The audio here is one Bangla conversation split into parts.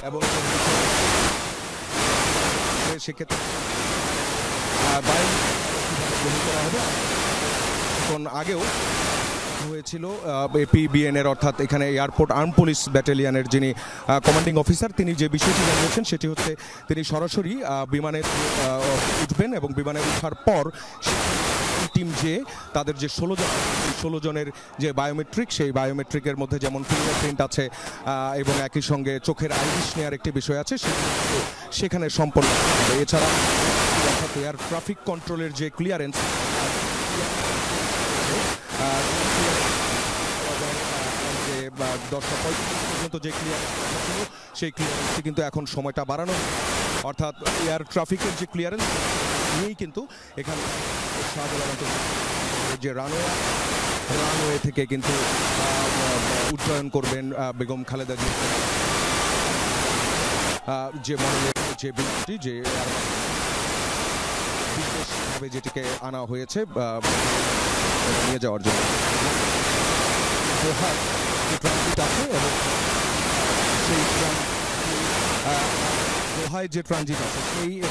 এবং সেক্ষেত্রে গ্রহণ করা হবে। এখন আগেও হয়েছিল এপিবিএন-এর অর্থাৎ এখানে এয়ারপোর্ট আর্ম পুলিশ ব্যাটালিয়নের যিনি কমান্ডিং অফিসার তিনি যে বিষয়টি জানিয়েছেন সেটি হচ্ছে তিনি সরাসরি বিমানে উঠবেন এবং বিমানে ওঠার পর টিম যে তাদের যে 16 জনের যে বায়োমেট্রিক সেই বায়োমেট্রিকের মধ্যে যেমন ফিঙ্গারপ্রিন্ট আছে এবং একই সঙ্গে চোখের আইরিশ নেওয়ার একটি বিষয় আছে সেখানে সম্পন্ন হবে। এছাড়া অর্থাৎ এয়ার ট্রাফিক কন্ট্রোলের যে ক্লিয়ারেন্স যে 10:35 পর্যন্ত যে ক্লিয়ারেন্স ছিল সেই ক্লিয়ারেন্সটি কিন্তু এখন সময়টা বাড়ানো, অর্থাৎ এয়ার ট্রাফিকের যে ক্লিয়ারেন্স নিয়েই কিন্তু এখানে যে রানওয়ে থেকে কিন্তু উড্ডয়ন করবেন বেগম খালেদা জিয়া যে মডেলের যে বিমানটি যে বিশেষভাবে যেটিকে আনা হয়েছে নিয়ে যাওয়ার জন্য ট্রানজিট আছে এবং সেই দোহায় যে ট্রানজিট আছে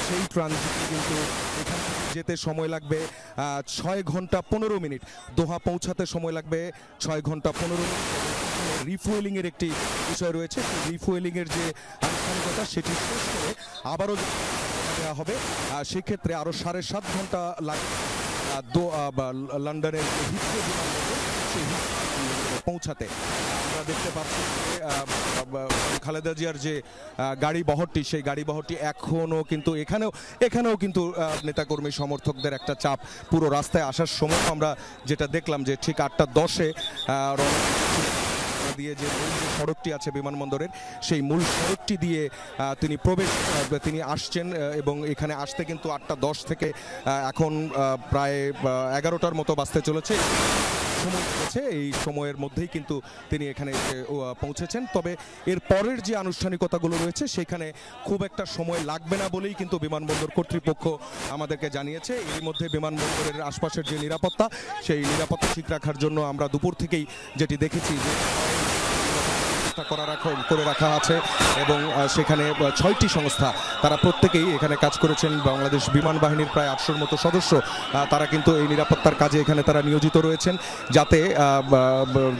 সেই ট্রানজিটে কিন্তু এখান থেকে যেতে সময় লাগবে 6 ঘন্টা 15 মিনিট, দোহা পৌঁছাতে সময় লাগবে 6 ঘন্টা 15 মিনিট। রিফুয়েলিং এর একটি বিষয় রয়েছে, রিফুয়েলিং এর যে আনুষ্ঠানিকতা সেটি শেষ করে আবারও দেওয়া হবে, সেক্ষেত্রে আরও 7.5 ঘন্টা লাগবে লন্ডনের হিথ্রো সেই পৌঁছাতে। আমরা দেখতে পাচ্ছি খালেদা জিয়ার যে গাড়ি বহরটি সেই গাড়ি বহরটি এখনও কিন্তু এখানেও কিন্তু নেতাকর্মী সমর্থকদের একটা চাপ পুরো রাস্তায় আসার সময় আমরা যেটা দেখলাম যে ঠিক 8:10-এ দিয়ে যে মূল সড়কটি আছে বিমানবন্দরের সেই মূল সড়কটি দিয়ে তিনি আসছেন এবং এখানে আসতে কিন্তু 8:10 থেকে এখন প্রায় 11টার মতো বাজতে চলেছে সময় হয়েছে। এই সময়ের মধ্যেই কিন্তু তিনি এখানে পৌঁছেছেন। তবে এর পরের যে আনুষ্ঠানিকতাগুলো রয়েছে সেখানে খুব একটা সময় লাগবে না বলেই কিন্তু বিমানবন্দর কর্তৃপক্ষ আমাদেরকে জানিয়েছে। এর মধ্যে বিমানবন্দরের আশপাশের যে নিরাপত্তা সেই নিরাপত্তা ঠিক রাখার জন্য আমরা দুপুর থেকেই যেটি দেখেছি যে করে রাখা আছে এবং সেখানে 6টি সংস্থা তারা প্রত্যেকেই এখানে কাজ করেছেন। বাংলাদেশ বিমান বাহিনীর প্রায় 800-র মতো সদস্য তারা কিন্তু এই নিরাপত্তার কাজে এখানে তারা নিয়োজিত রয়েছেন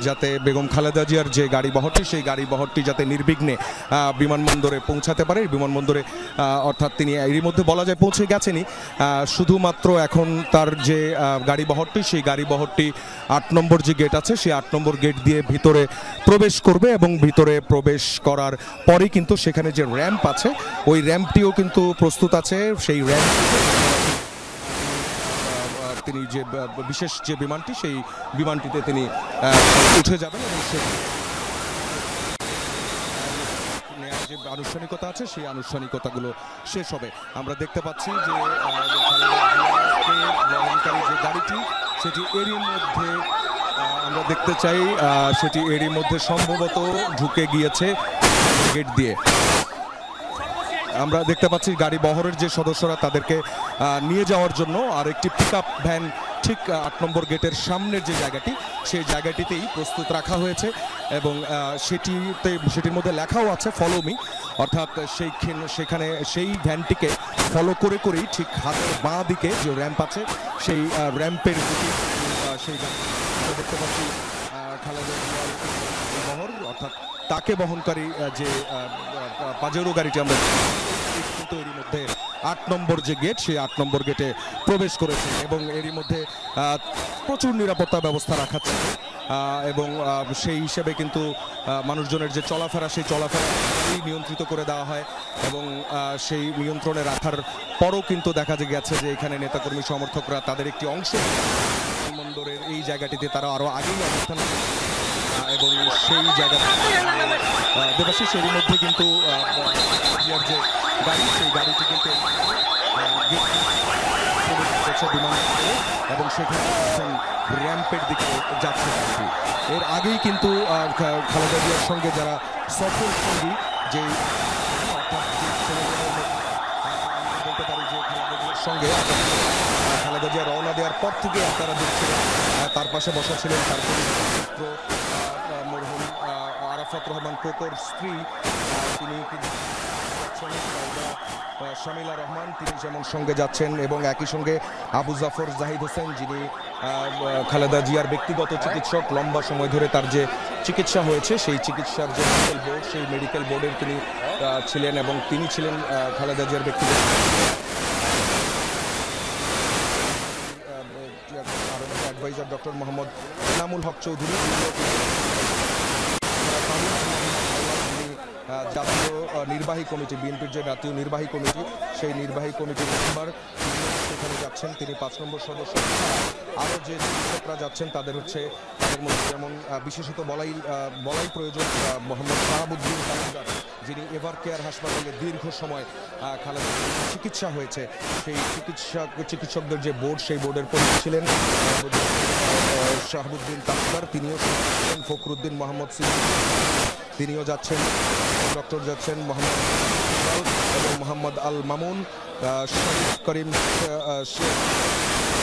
যাতে বেগম খালেদা জিয়ার যে গাড়ি বহরটি সেই গাড়ি বহরটি যাতে নির্বিঘ্নে বিমানবন্দরে পৌঁছাতে পারে। বিমানবন্দরে অর্থাৎ তিনি এরই মধ্যে বলা যায় পৌঁছে গেছেনই, শুধুমাত্র এখন তার যে গাড়ি বহরটি সেই গাড়ি বহরটি 8 নম্বর যে গেট আছে সেই 8 নম্বর গেট দিয়ে ভিতরে প্রবেশ করবে এবং ভিতরে প্রবেশ করার পরে কিন্তু সেখানে যে র্যাম্প আছে ওই র্যাম্পটিও কিন্তু প্রস্তুত আছে। সেই র্যাম্প তিনি যে বিশেষ যে বিমানটি সেই বিমানটিতে তিনি উঠে যাবেন এবং যে আনুষ্ঠানিকতা আছে সেই আনুষ্ঠানিকতাগুলো শেষ হবে। আমরা দেখতে পাচ্ছি যে যে গাড়িটি সেটি এরই মধ্যে আমরা দেখতে চাই সেটি এরই মধ্যে সম্ভবত ঢুকে গিয়েছে গেট দিয়ে। আমরা দেখতে পাচ্ছি গাড়ি বহরের যে সদস্যরা তাদেরকে নিয়ে যাওয়ার জন্য আর একটি পিকআপ ভ্যান ঠিক 8 নম্বর গেটের সামনের যে জায়গাটি সেই জায়গাটিতেই প্রস্তুত রাখা হয়েছে এবং সেটির মধ্যে লেখাও আছে ফলো মি, অর্থাৎ সেখানে সেই ভ্যানটিকে ফলো করেই ঠিক হাতের বাঁ দিকে যে র্যাম্প আছে সেই র্যাম্পের দিকে সেই দেখতে পাচ্ছি খালেদা জিয়ার বহর অর্থাৎ তাকে বহনকারী যে পাজেরো গাড়িটি আমরা কিন্তু এরই মধ্যে 8 নম্বর যে গেট সেই 8 নম্বর গেটে প্রবেশ করেছে এবং এরই মধ্যে প্রচুর নিরাপত্তা ব্যবস্থা রাখাচ্ছে এবং সেই হিসেবে কিন্তু মানুষজনের যে চলাফেরা সেই চলাফেরা নিয়ন্ত্রিত করে দেওয়া হয় এবং সেই নিয়ন্ত্রণে রাখার পরও কিন্তু দেখা গেছে যে এখানে নেতাকর্মী সমর্থকরা তাদের একটি অংশ বিমানবন্দরের এই জায়গাটিতে তারা আরও আগেই অবস্থান এবং সেই জায়গাটা দেবাশিস এরই মধ্যে কিন্তু যে গাড়ি সেই গাড়িটি কিন্তু বিমানবন্দরে এবং সেখানে র্যাম্পের দিকে যাচ্ছে গাড়িটি। এর আগেই কিন্তু খালেদা জিয়ার সঙ্গে যারা সফর সঙ্গী যে অর্থাৎ বলতে পারি যে খালেদা জিয়ার সঙ্গে খালেদা জিয়া রওনা দেওয়ার পর থেকে আপনারা দেখছিলেন তার পাশে বসা ছিলেন তার পুত্র মরহুম আরাফাত রহমান কোকর স্ত্রী, তিনি শামিলা রহমান তিনি যেমন সঙ্গে যাচ্ছেন, এবং একই সঙ্গে আবু জাফর জাহিদ হোসেন, যিনি খালেদা জিয়ার ব্যক্তিগত চিকিৎসক। লম্বা সময় ধরে তার যে চিকিৎসা হয়েছে সেই চিকিৎসার যে মেডিকেল বোর্ড, সেই মেডিকেল বোর্ডের তিনি ছিলেন, এবং তিনি ছিলেন খালেদা জিয়ার ব্যক্তিগত অ্যাডভাইজার ডক্টর মোহাম্মদ এনামুল হক চৌধুরী, জাতীয় নির্বাহী কমিটি, বিএনপির যে জাতীয় নির্বাহী কমিটি, সেই নির্বাহী কমিটির মেম্বার সেখানে যাচ্ছেন, তিনি 5 নম্বর সদস্য। আরও যে চিকিৎসকরা যাচ্ছেন তাদের মধ্যে যেমন বিশেষত বলাই প্রয়োজন মোহাম্মদ শাহাবুদ্দিন তালুকদার, যিনি এভার কেয়ার হাসপাতালে দীর্ঘ সময় খালেদা চিকিৎসা হয়েছে, সেই চিকিৎসকদের যে বোর্ড, সেই বোর্ডের প্রধান ছিলেন শাহাবুদ্দিন তালুকদার, তিনিও ফখরুদ্দিন মোহাম্মদ তিনিও যাচ্ছেন, ডক্টর যাচ্ছেন মোহাম্মদ এবং মোহাম্মদ আল মামুন, শরীফ করিম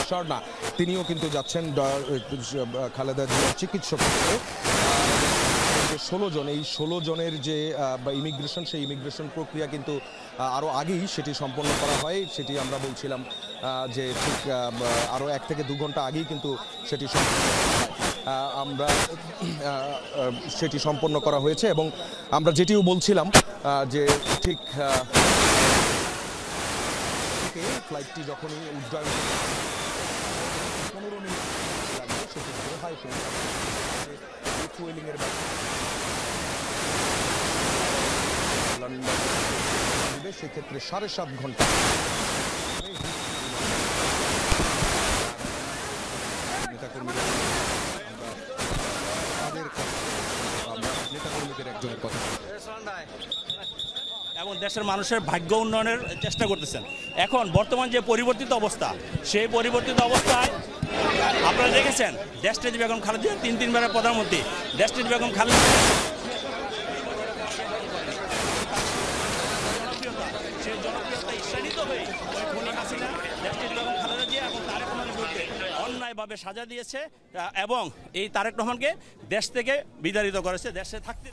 শর্মা তিনিও কিন্তু যাচ্ছেন খালেদা জিয়ার চিকিৎসক। 16 জন, এই 16 জনের যে ইমিগ্রেশন, সেই ইমিগ্রেশন প্রক্রিয়া কিন্তু আরও আগেই সেটি সম্পন্ন করা হয়। সেটি আমরা বলছিলাম যে ঠিক আরও 1 থেকে 2 ঘন্টা আগেই কিন্তু সেটি সম্পন্ন করা হয়েছে, এবং আমরা যেটিও বলছিলাম যে ঠিক ফ্লাইটটি যখনই উড্ডয়ন 15 মিনিট লাগবে, সেটি দোহায় রিফুয়েলিংয়ের লন্ডন, সেক্ষেত্রে 7.5 ঘন্টা নেতাকর্মীরা নেতাকর্মীদের একজনের কথা এবং দেশের মানুষের ভাগ্য উন্নয়নের চেষ্টা করতেছেন। এখন বর্তমান যে পরিবর্তিত অবস্থা, সেই পরিবর্তিত অবস্থায় আপনারা দেখেছেন দেশনেত্রী বেগম খালেদা জিয়া 3 বারের প্রধানমন্ত্রী, দেশনেত্রী বেগম খালেদা সেই জনপ্রিয়তা ঈর্ষান্বিত হয়ে খুনি হাসিনা দেশনেত্রী বেগম খালেদা জিয়া এবং তারেক রহমানের বিরুদ্ধে অন্যায়ভাবে সাজা দিয়েছে, এবং এই তারেক রহমানকে দেশ থেকে বিতাড়িত করেছে, দেশে থাকতে